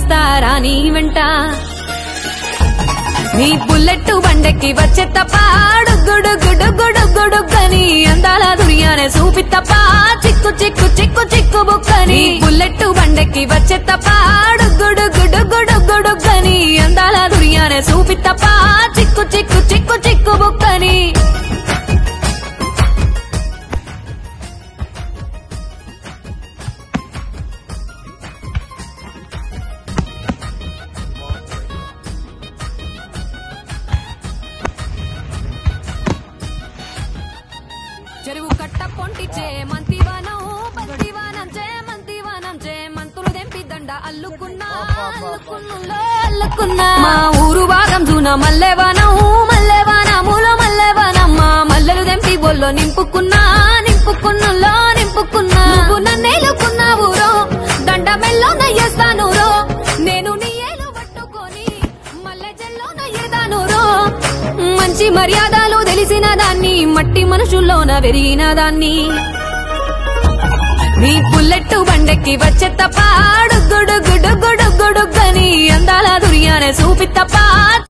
వస్తారా నీ వెంట నీ బుల్లెట్ బండెక్కి వచ్చే తప్ప గుడు గుడు గుడు గుడుగని అందాల దునియానే చూపి తప్ప చిక్కు చిక్కు చిక్కు చిక్కు బుక్కని బుల్లెట్ బండెక్కి వచ్చే తప్ప గుడు గుడు గుడు గుడుగని అందాల దునియానే చూపి తప్ప చిక్కు చిక్కు చిక్కు చిక్కు బుక్కని చెరువు కట్ట పొంటిచే మంతివానం బంతివానం చే మంతివానం చే మంతులు దెంపి దండ అల్లుకున్నా అల్లుకున్నా మా ఊరు భాగం జూన మల్లెవానం మల్లెవానములో మల్లెవానమ్మ మల్లెలు దెంపి బొల్లో నింపుకున్నా నింపుకున్నులో నింపుకున్నా నువ్వు నన్నేలుకున్నావు రో దండ మెల్లో నయ్యేస్తాను రో నేను నీ ఏలు పట్టుకొని మల్లె జల్లో నయ్యేదాను రో మంచి మర్యాదలు తెలిసిన దాన్ని మట్టి మనుషుల్లోన పెరిగిన దాన్ని నీ బుల్లెట్ బండెక్కి వచ్చే తప్ప